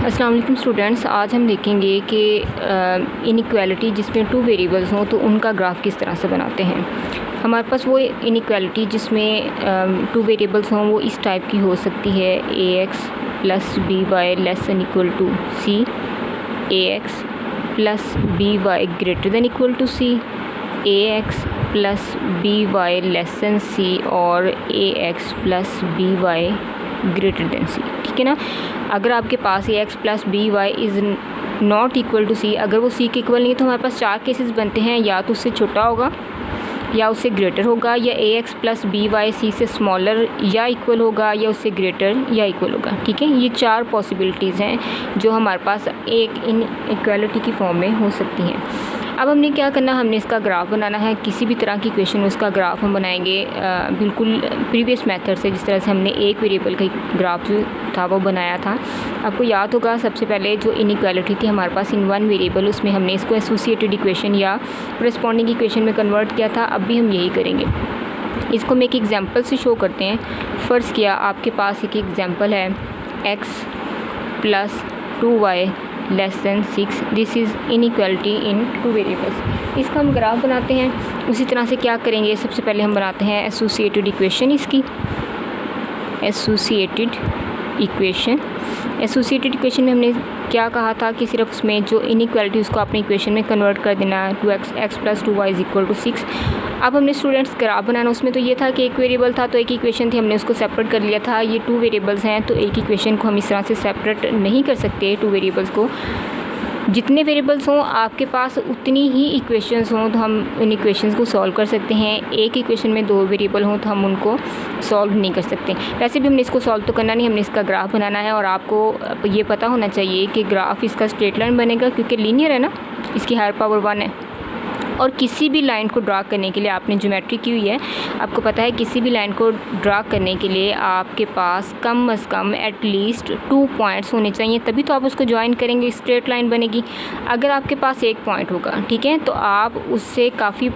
अस्सलाम वालेकुम स्टूडेंट्स, आज हम देखेंगे कि इनइक्वालिटी जिसमें टू वेरिएबल्स हों तो उनका ग्राफ किस तरह से बनाते हैं। हमारे पास वो इनइक्वालिटी जिसमें टू वेरिएबल्स हों वो इस टाइप की हो सकती है। A x plus b y less than equal to c, a x plus b y greater than equal to c, a x plus b y less than c और a x plus b y greater than c. ठीक है ना। अगर आपके पास a x plus b y is not equal to c, अगर वो सी के इक्वल नहीं है तो हमारे पास चार केसेस बनते हैं, या तो उससे छोटा होगा या उससे ग्रेटर होगा, या a x plus b y c से स्मॉलर या इक्वल होगा, या उससे ग्रेटर या इक्वल होगा। ठीक है, ये चार पॉसिबिलिटीज़ हैं जो हमारे पास एक इनइक्वालिटी की फॉर्म में हो सकती हैं। अब हमने क्या करना, हमने इसका ग्राफ बनाना है। किसी भी तरह की इक्वेशन उसका ग्राफ हम बनाएंगे बिल्कुल प्रीवियस मेथड से, जिस तरह से हमने एक वेरिएबल का ग्राफ जो था वो बनाया था। आपको याद होगा सबसे पहले जो इनइक्वालिटी थी हमारे पास इन वन वेरिएबल, उसमें हमने इसको एसोसिएटेड इक्वेशन या कॉरेस्पॉन्डिंग इक्वेशन में कन्वर्ट किया था। अब भी हम यही करेंगे। इसको हम एक एग्जाम्पल से शो करते हैं। फ़र्ज़ किया आपके पास एक एग्जाम्पल है x plus 2y less than 6। This is inequality in two variables. इसका हम ग्राफ बनाते हैं। उसी तरह से क्या करेंगे, सबसे पहले हम बनाते हैं एसोसिएटेड इक्वेशन। इसकी एसोसिएटेड इक्वेशन में हमने क्या कहा था कि सिर्फ उसमें जो इनइक्वालिटी उसको अपने इक्वेशन में कन्वर्ट कर देना, 2x plus 2y is equal to 6। अब हमने स्टूडेंट्स ग्राफ बनाना, उसमें तो ये था कि एक वेरिएबल था तो एक इक्वेशन थी, हमने उसको सेपरेट कर लिया था। ये टू वेरिएबल्स हैं तो एक इक्वेशन को हम इस तरह से सेपरेट नहीं कर सकते। टू वेरिएबल्स को जितने वेरिएबल्स हों आपके पास उतनी ही इक्वेशंस हों तो हम इन इक्वेशंस को सॉल्व कर सकते हैं। एक इक्वेशन में दो वेरिएबल हों तो हम उनको सॉल्व नहीं कर सकते। वैसे भी हमने इसको सॉल्व तो करना नहीं, हमने इसका ग्राफ बनाना है। और आपको ये पता होना चाहिए कि ग्राफ इसका स्ट्रेट लाइन बनेगा क्योंकि लीनियर है ना, इसकी हायर पावर 1 है। और किसी भी लाइन को ड्रा करने के लिए आपने ज्योमेट्री की हुई है, आपको पता है किसी भी लाइन को ड्रा करने के लिए आपके पास कम अज़ कम एटलीस्ट 2 पॉइंट्स होने चाहिए, तभी तो आप उसको ज्वाइन करेंगे, स्ट्रेट लाइन बनेगी। अगर आपके पास एक पॉइंट होगा, ठीक है, तो आप उससे काफ़ी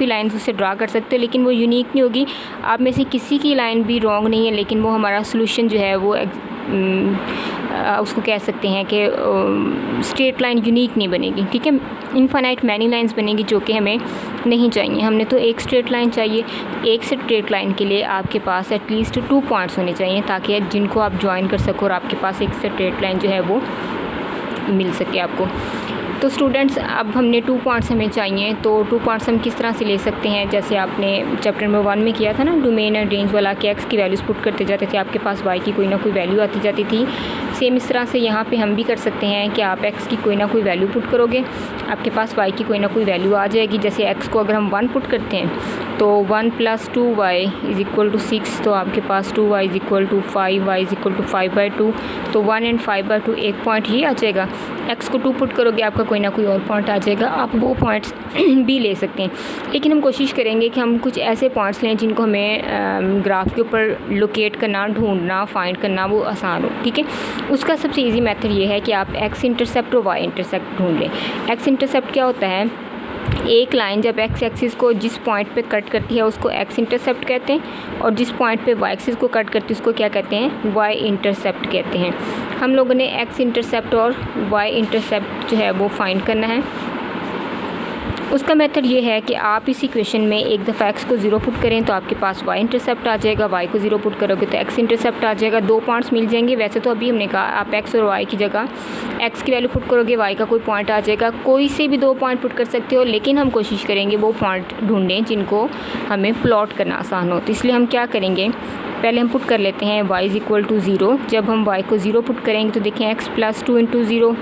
लाइन्स उससे ड्रा कर सकते हो, लेकिन वो यूनिक नहीं होगी। आप में से किसी की लाइन भी रॉन्ग नहीं है, लेकिन वो हमारा सोल्यूशन जो है वो उसको कह सकते हैं कि स्ट्रेट लाइन यूनिक नहीं बनेगी। ठीक है, इनफाइनाइट मैनी लाइंस बनेगी जो कि हमें नहीं चाहिए। हमने तो एक स्ट्रेट लाइन चाहिए। एक स्ट्रेट लाइन के लिए आपके पास एटलीस्ट 2 पॉइंट्स होने चाहिए ताकि जिनको आप ज्वाइन कर सको और आपके पास एक स्ट्रेट लाइन जो है वो मिल सके आपको। तो स्टूडेंट्स अब हमने 2 पॉइंट्स हमें चाहिए, तो 2 पॉइंट्स हम किस तरह से ले सकते हैं, जैसे आपने चैप्टर नंबर 1 में किया था ना, डोमेन एंड रेंज वाला, कि एक्स की वैल्यूज़ पुट करते जाते थे, आपके पास वाई की कोई ना कोई वैल्यू आती जाती थी। सेम इस तरह से यहाँ पे हम भी कर सकते हैं कि आप एक्स की कोई ना कोई वैल्यू पुट करोगे, आपके पास वाई की कोई ना कोई वैल्यू आ जाएगी। जैसे एक्स को अगर हम 1 पुट करते हैं तो 1 plus 2y is equal to 6, तो आपके पास 2y is equal to 5, y is equal to 5/2, तो 1 एंड 5/2 एक पॉइंट ही आ जाएगा। एक्स को 2 पुट करोगे आपका कोई ना कोई और पॉइंट आ जाएगा, आप वो पॉइंट्स भी ले सकते हैं। लेकिन हम कोशिश करेंगे कि हम कुछ ऐसे पॉइंट्स लें जिनको हमें ग्राफ के ऊपर लोकेट करना, ढूंढना, फाइंड करना वो आसान हो। ठीक है, उसका सबसे इजी मेथड ये है कि आप एक्स इंटरसेप्ट और वाई इंटरसेप्ट ढूंढ लें। एक्स इंटरसेप्ट क्या होता है, एक लाइन जब एक्स एक्सिस को जिस पॉइंट पे कट करती है उसको एक्स इंटरसेप्ट कहते हैं, और जिस पॉइंट पे वाई एक्सिस को कट करती है उसको क्या कहते हैं, वाई इंटरसेप्ट कहते हैं। हम लोगों ने एक्स इंटरसेप्ट और वाई इंटरसेप्ट जो है वो फाइंड करना है। उसका मेथड ये है कि आप इस इक्वेशन में एक दफ़ा एक्स को 0 पुट करें तो आपके पास वाई इंटरसेप्ट आ जाएगा, वाई को 0 पुट करोगे तो एक्स इंटरसेप्ट आ जाएगा, 2 पॉइंट्स मिल जाएंगे। वैसे तो अभी हमने कहा आप एक्स और वाई की जगह एक्स की वैल्यू पुट करोगे, वाई का कोई पॉइंट आ जाएगा, कोई से भी 2 पॉइंट पुट कर सकते हो, लेकिन हम कोशिश करेंगे वो पॉइंट ढूंढें जिनको हमें प्लॉट करना आसान हो। तो इसलिए हम क्या करेंगे, पहले हम पुट कर लेते हैं y इज़ इक्वल टू 0। जब हम y को 0 पुट करेंगे तो देखें x plus 2 into 0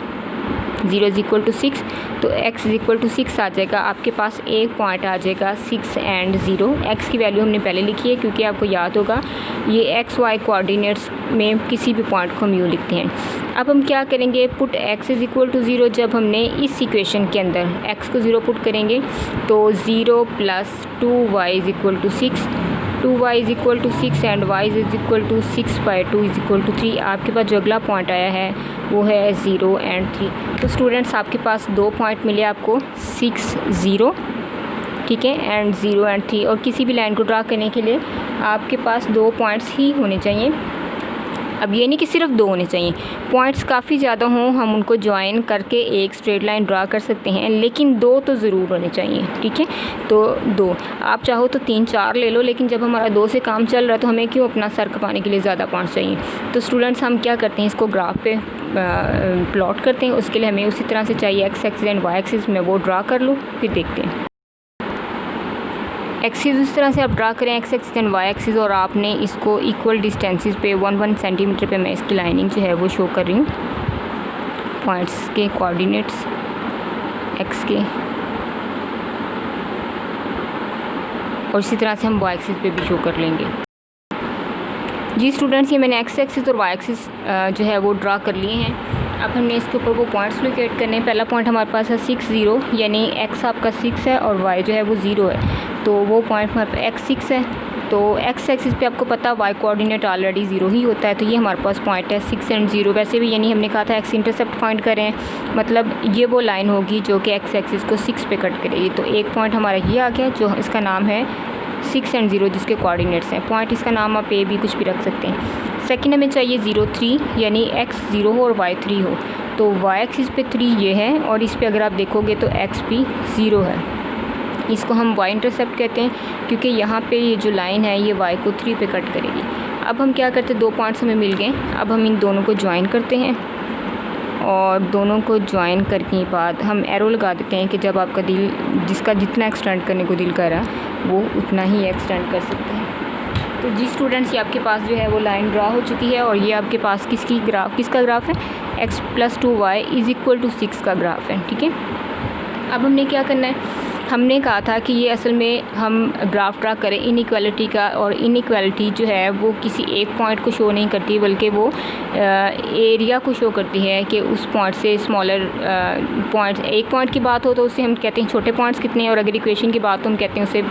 is equal to 6, तो x इज़ इक्वल टू 6 आ जाएगा। आपके पास एक पॉइंट आ जाएगा 6 एंड 0। x की वैल्यू हमने पहले लिखी है क्योंकि आपको याद होगा ये x y कोऑर्डिनेट्स में किसी भी पॉइंट को हम यूँ लिखते हैं। अब हम क्या करेंगे, put x is equal to 0। जब हमने इस इक्वेशन के अंदर x को 0 पुट करेंगे तो 0 plus 2y is equal to 6, 2y is equal to 6 and y is equal to 6/2 is equal to 3। आपके पास जो अगला पॉइंट आया है वो है 0 एंड 3। तो स्टूडेंट्स आपके पास 2 पॉइंट मिले आपको, 6, 0, ठीक है, एंड 0 एंड 3। और किसी भी लाइन को ड्रा करने के लिए आपके पास 2 पॉइंट्स ही होने चाहिए। अब ये नहीं कि सिर्फ 2 होने चाहिए, पॉइंट्स काफ़ी ज़्यादा हों, हम उनको ज्वाइन करके एक स्ट्रेट लाइन ड्रा कर सकते हैं, लेकिन 2 तो ज़रूर होने चाहिए, ठीक है। तो 2, आप चाहो तो 3-4 ले लो, लेकिन जब हमारा 2 से काम चल रहा है तो हमें क्यों अपना सर खपाने के लिए ज़्यादा पॉइंट्स चाहिए। तो स्टूडेंट्स हम क्या करते हैं, इसको ग्राफ पे प्लॉट करते हैं। उसके लिए हमें उसी तरह से चाहिए X axis and Y axis, मैं वो ड्रा कर लूँ, फिर देखते हैं। एक्सिस इस तरह से आप ड्रा करें, X axis and Y axis, और आपने इसको इक्वल डिस्टेंसेस पे 1-1 सेंटीमीटर पे मैं इसकी लाइनिंग जो है वो शो कर रही हूँ, पॉइंट्स के कोऑर्डिनेट्स एक्स के, और इसी तरह से हम वाई एक्सिस पे भी शो कर लेंगे। जी स्टूडेंट्स, ये मैंने एक्स एक्सिस और वाई एक्सिस जो है वो ड्रा कर लिए हैं। अब हमने इसके ऊपर वो पॉइंट्स लोकेट करने हैं। पहला पॉइंट हमारे पास है 6, 0, यानी एक्स आपका 6 है और वाई जो है वो 0 है, तो वो पॉइंट हमारे पास एक्स 6 है। तो एक्स एक्सिस पे आपको पता वाई कोऑर्डिनेट ऑलरेडी 0 ही होता है, तो ये हमारे पास पॉइंट है 6 एंड 0। वैसे भी यानी हमने कहा था एक्स इंटरसेप्ट फाइंड करें, मतलब ये वो लाइन होगी जो कि एक्स एक्सिस को 6 पे कट करेगी। तो एक पॉइंट हमारा ये आ गया, जो इसका नाम है 6 एंड 0, जिसके कोऑर्डिनेट्स हैं। पॉइंट इसका नाम आप ए भी कुछ भी रख सकते हैं। सेकंड हमें चाहिए 0, 3, यानी एक्स 0 हो और वाई 3 हो। तो वाई एक्सिस पे 3 ये है, और इस पे अगर आप देखोगे तो एक्स भी 0 है। इसको हम वाई इंटरसेप्ट कहते हैं, क्योंकि यहाँ पे ये जो लाइन है ये वाई को 3 पे कट करेगी। अब हम क्या करते हैं, 2 पॉइंट्स हमें मिल गए, अब हम इन दोनों को ज्वाइन करते हैं, और दोनों को ज्वाइन करने के बाद हम एरो लगा देते हैं कि जब आपका दिल, जिसका जितना एक्सटेंड करने को दिल कर रहा है वो उतना ही एक्सटेंड कर सकते हैं। तो जी स्टूडेंट्स, ये आपके पास जो है वो लाइन ड्रा हो चुकी है, और ये आपके पास किसका ग्राफ है, x + 2y = 6 का ग्राफ है, ठीक है। अब हमने क्या करना है, हमने कहा था कि ये असल में हम ग्राफ ड्रा करें इनइक्वालिटी का, और इनइक्वालिटी जो है वो किसी एक पॉइंट को शो नहीं करती, बल्कि वो एरिया को शो करती है कि उस पॉइंट से स्मॉलर पॉइंट्स, एक पॉइंट की बात हो तो उससे हम कहते हैं छोटे पॉइंट्स कितने हैं, और अगर इक्वेशन की बात तो हम कहते हैं उससे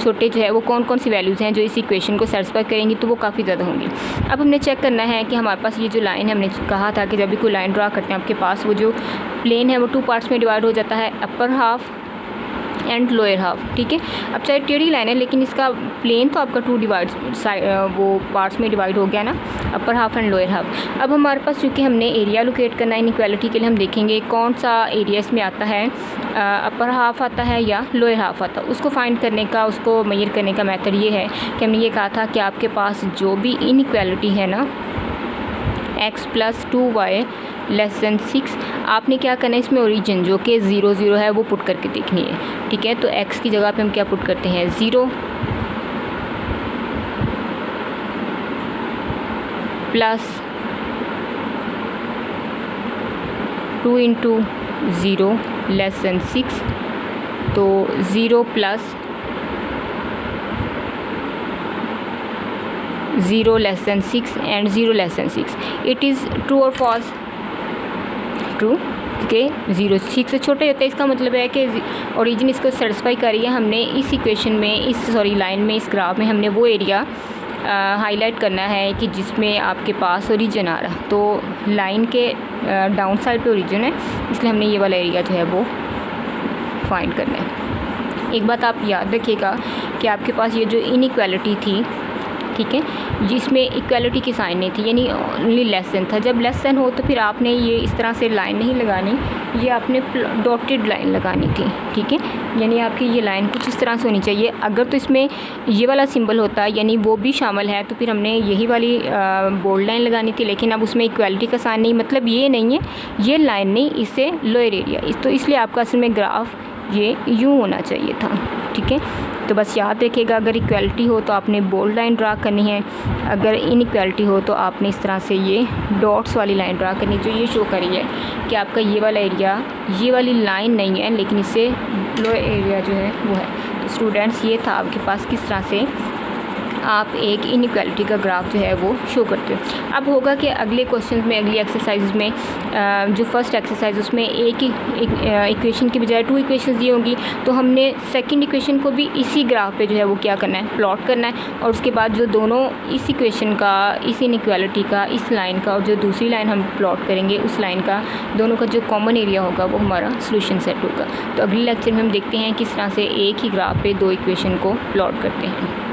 छोटे जो है वो कौन कौन सी वैल्यूज़ हैं जो इस इक्वेशन को सेटिस्फाई करेंगी, तो वो काफ़ी ज़्यादा होंगी। अब हमने चेक करना है कि हमारे पास ये जो लाइन है, हमने कहा था कि जब भी कोई लाइन ड्रा करते हैं आपके पास वो जो प्लेन है वो 2 पार्ट्स में डिवाइड हो जाता है, upper half and lower half, ठीक है। अब चाहे टेढ़ी लाइन है, लेकिन इसका प्लेन तो आपका 2 वो पार्ट्स में डिवाइड हो गया ना, upper half and lower half. अब हमारे पास चूँकि हमने एरिया लोकेट करना है इनइक्वालिटी के लिए, हम देखेंगे कौन सा एरिया इसमें आता है, अपर हाफ आता है या लोअर हाफ आता है। उसको फाइंड करने का, उसको मेजर करने का मेथड ये है कि हमने ये कहा था कि आपके पास जो भी इनइक्वालिटी है ना, x + 2y < 6, आपने क्या करना है, इसमें ओरिजिन जो कि 0, 0 है वो पुट करके देखनी है, ठीक है। तो x की जगह पे हम क्या पुट करते हैं, 0 + 2 × 0 < 6, तो 0 + 0 < 6 एंड 0 < 6, इट इज़ ट्रू और फॉल्स, ट्रू, के 0 6 से छोटे होता है। इसका मतलब है कि ओरिजिन इसको सेटिस्फाई कर रही है। हमने इस इक्वेशन में, लाइन में, इस ग्राफ में हमने वो एरिया हाईलाइट करना है कि जिसमें आपके पास ओरिजिन आ रहा, तो लाइन के डाउन साइड पे ओरिजिन है, इसलिए हमने ये वाला एरिया जो है वो फाइंड करना है। एक बात आप याद रखिएगा कि आपके पास ये जो इनइक्वालिटी थी, ठीक है, जिसमें इक्वालिटी की साइन नहीं थी, यानी ओनली लेसन था। जब लेसन हो तो फिर आपने ये इस तरह से लाइन नहीं लगानी, ये आपने डॉटेड लाइन लगानी थी, ठीक है। यानी आपकी ये लाइन कुछ इस तरह से होनी चाहिए। अगर तो इसमें ये वाला सिंबल होता, यानी वो भी शामिल है, तो फिर हमने यही वाली बोल्ड लाइन लगानी थी, लेकिन अब उसमें इक्वालिटी का साइन नहीं, मतलब ये नहीं है, ये लाइन नहीं, इससे लोअर एरिया, तो इसलिए आपका असल में ग्राफ ये यूँ होना चाहिए था, ठीक है। तो बस याद रखिएगा, अगर इक्वालिटी हो तो आपने बोल्ड लाइन ड्रा करनी है, अगर इनइक्वालिटी हो तो आपने इस तरह से ये डॉट्स वाली लाइन ड्रा करनी, जो ये शो करी है कि आपका ये वाला एरिया, ये वाली लाइन नहीं है, लेकिन इससे लोअर एरिया जो है वो है। तो स्टूडेंट्स, ये था आपके पास किस तरह से आप एक इनइक्वालिटी का ग्राफ जो है वो शो करते हो। अब होगा कि अगले क्वेश्चन में, अगली एक्सरसाइज में, जो फर्स्ट एक्सरसाइज उसमें एक ही इक्वेशन की बजाय 2 इक्वेशंस दी होंगी, तो हमने सेकंड इक्वेशन को भी इसी ग्राफ पे जो है वो क्या करना है, प्लॉट करना है, और उसके बाद जो दोनों इस इक्वेशन का, इस इनइक्वालिटी का, इस लाइन का, और जो दूसरी लाइन हम प्लॉट करेंगे उस लाइन का, दोनों का जो कॉमन एरिया होगा वो हमारा सोल्यूशन सेट होगा। तो अगले लेक्चर में हम देखते हैं किस तरह से एक ही ग्राफ पे 2 इक्वेशन को प्लॉट करते हैं।